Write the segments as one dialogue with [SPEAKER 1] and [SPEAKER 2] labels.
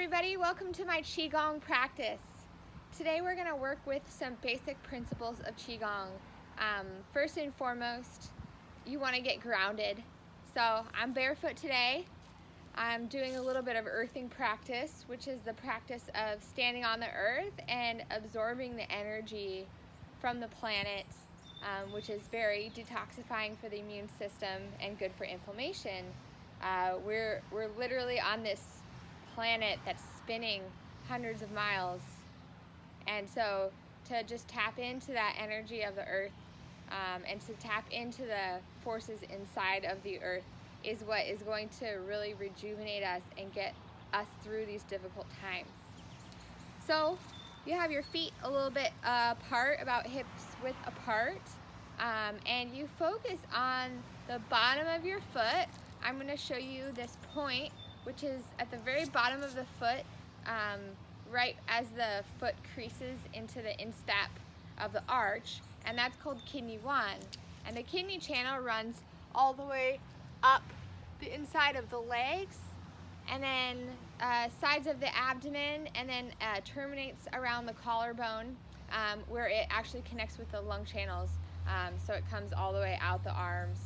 [SPEAKER 1] everybody, welcome to my Qi Gong practice. Today we're going to work with some basic principles of Qi Gong. First and foremost, you want to get grounded. So I'm barefoot today. I'm doing a little bit of earthing practice, which is the practice of standing on the earth and absorbing the energy from the planet, which is very detoxifying for the immune system and good for inflammation. We're literally on this planet that's spinning hundreds of miles, and so to just tap into that energy of the earth and to tap into the forces inside of the earth is what is going to really rejuvenate us and get us through these difficult times. So you have your feet a little bit apart, about hips width apart, and you focus on the bottom of your foot. I'm going to show you this point, which is at the very bottom of the foot, right as the foot creases into the instep of the arch, and that's called kidney 1. And the kidney channel runs all the way up the inside of the legs, and then sides of the abdomen, and then terminates around the collarbone, where it actually connects with the lung channels. So it comes all the way out the arms,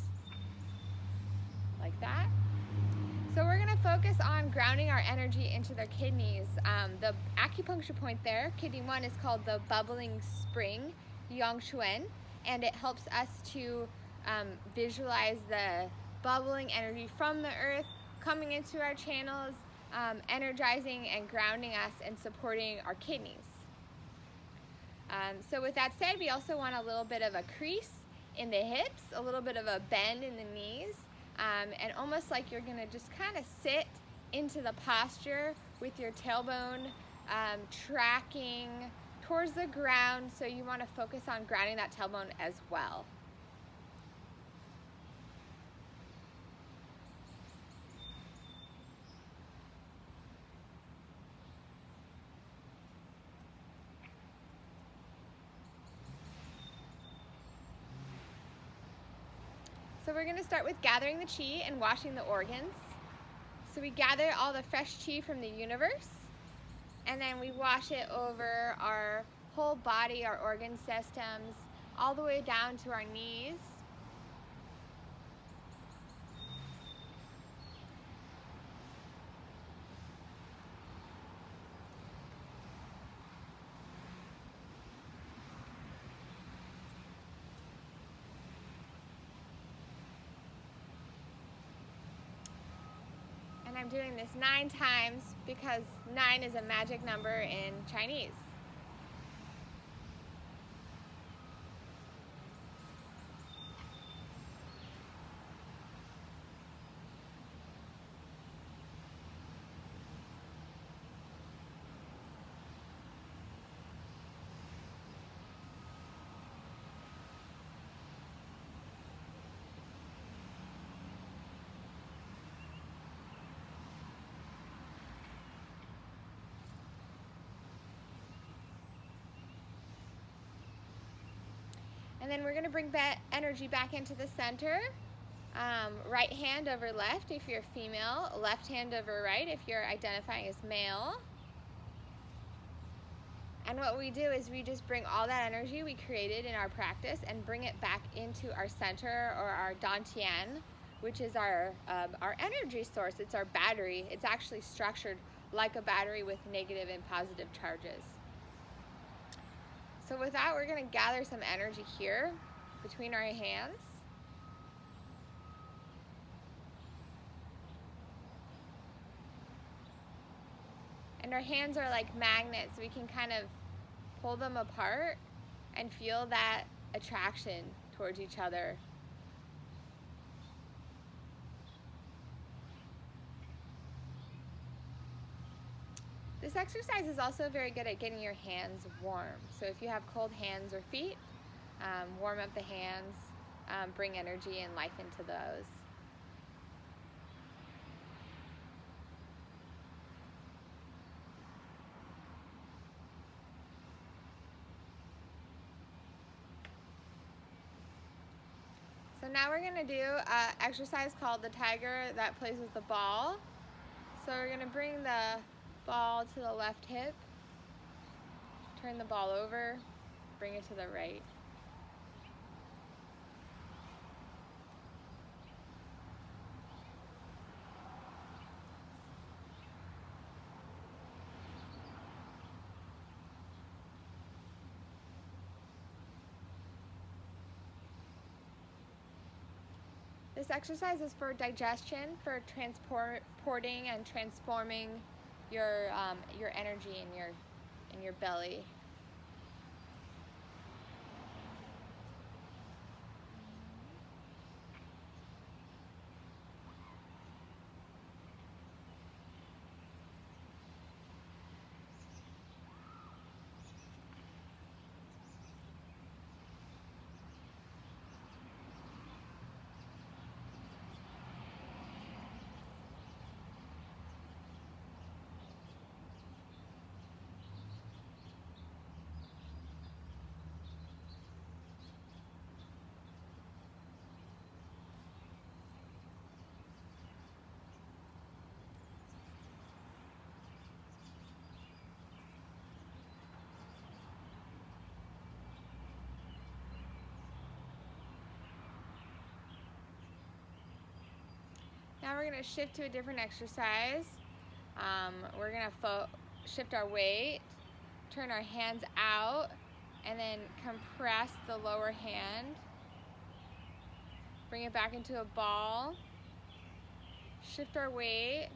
[SPEAKER 1] like that. So we're going to focus on grounding our energy into their kidneys. The acupuncture point there, kidney 1, is called the bubbling spring, Yang Chuan, and it helps us to visualize the bubbling energy from the earth coming into our channels, energizing and grounding us and supporting our kidneys. So with that said, we also want a little bit of a crease in the hips, a little bit of a bend in the knees, and almost like you're gonna just kind of sit into the posture with your tailbone tracking towards the ground. So you want to focus on grounding that tailbone as well. So we're going to start with gathering the Qi and washing the organs. So we gather all the fresh Qi from the universe, and then we wash it over our whole body, our organ systems, all the way down to our knees. And I'm doing this 9 times because 9 is a magic number in Chinese. And then we're going to bring energy back into the center. Right hand over left if you're female, left hand over right if you're identifying as male. And what we do is we just bring all that energy we created in our practice and bring it back into our center, or our dantian, which is our energy source. It's our battery. It's actually structured like a battery with negative and positive charges. So with that, we're going to gather some energy here between our hands. And our hands are like magnets. We can kind of pull them apart and feel that attraction towards each other. This exercise is also very good at getting your hands warm. So if you have cold hands or feet, warm up the hands, bring energy and life into those. So now we're going to do an exercise called the tiger that plays with the ball. So we're going to bring the Ball to the left hip. Turn the ball over, bring it to the right. This exercise is for digestion, for transporting and transforming your energy in your belly. Now we're going to shift to a different exercise. We're going to shift our weight, turn our hands out, and then compress the lower hand. Bring it back into a ball. Shift our weight,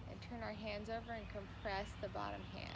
[SPEAKER 1] and turn our hands over and compress the bottom hand.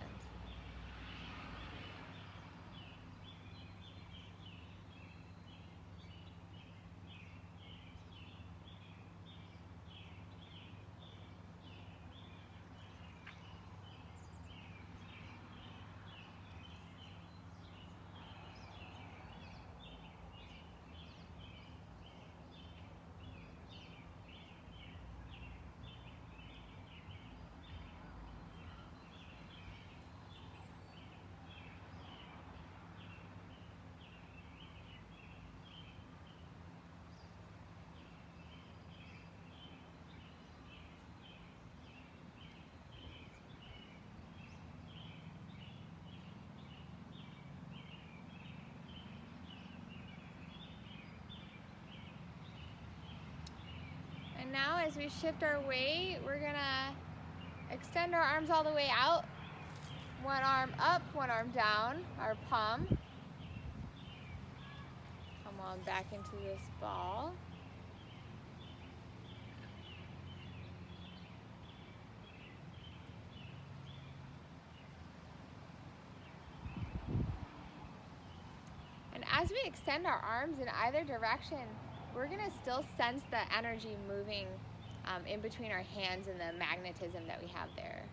[SPEAKER 1] And now as we shift our weight, we're gonna extend our arms all the way out. One arm up, one arm down, our palm. Come on back into this ball. And as we extend our arms in either direction, we're gonna still sense the energy moving in between our hands and the magnetism that we have there.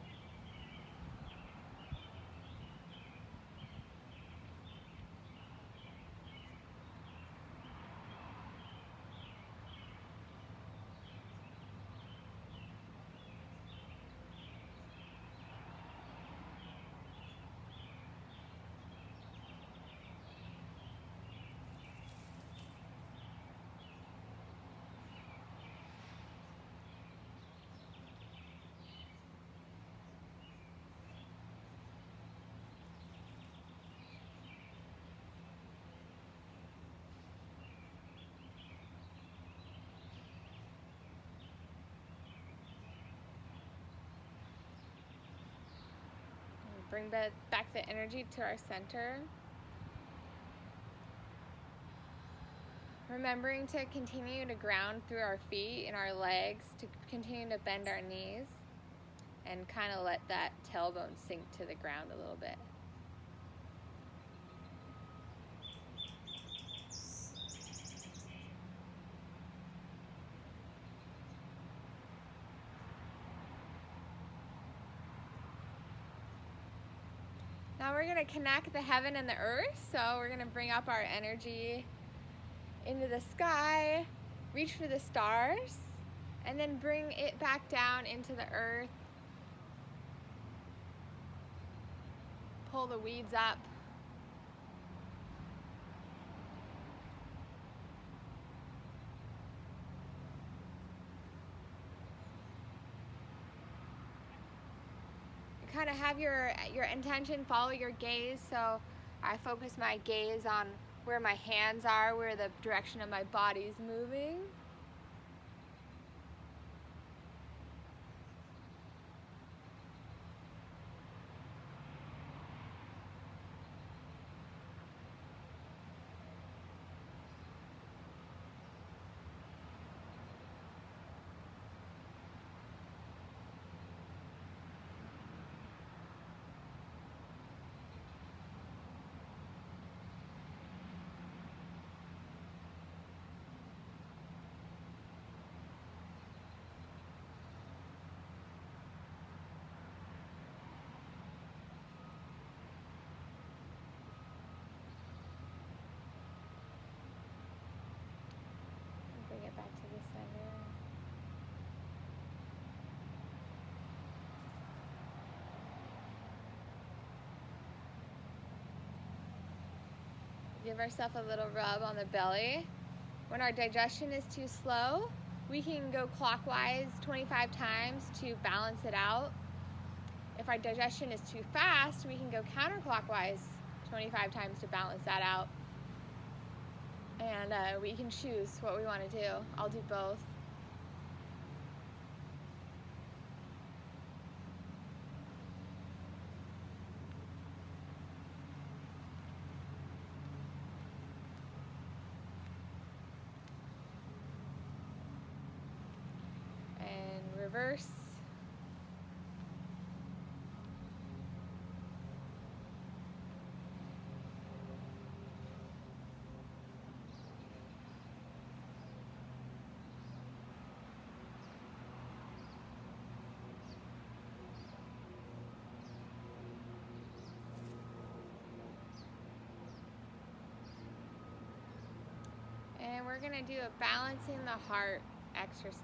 [SPEAKER 1] Bring back the energy to our center. Remembering to continue to ground through our feet and our legs, to continue to bend our knees and kind of let that tailbone sink to the ground a little bit. Now we're going to connect the heaven and the earth, so we're going to bring up our energy into the sky, reach for the stars, and then bring it back down into the earth. Pull the weeds up. kind of have your intention, follow your gaze. So I focus my gaze on where my hands are, where the direction of my body's moving. Bring it back to the center. Give ourselves a little rub on the belly. When our digestion is too slow, we can go clockwise 25 times to balance it out. If our digestion is too fast, we can go counterclockwise 25 times to balance that out. And we can choose what we want to do. I'll do both. And reverse. And we're going to do a balancing the heart exercise.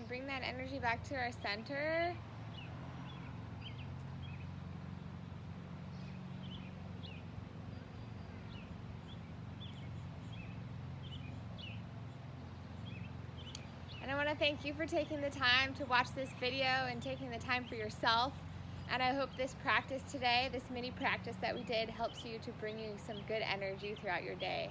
[SPEAKER 1] Bring that energy back to our center. And I want to thank you for taking the time to watch this video and taking the time for yourself. And I hope this practice today, this mini practice that we did, helps you to bring you some good energy throughout your day.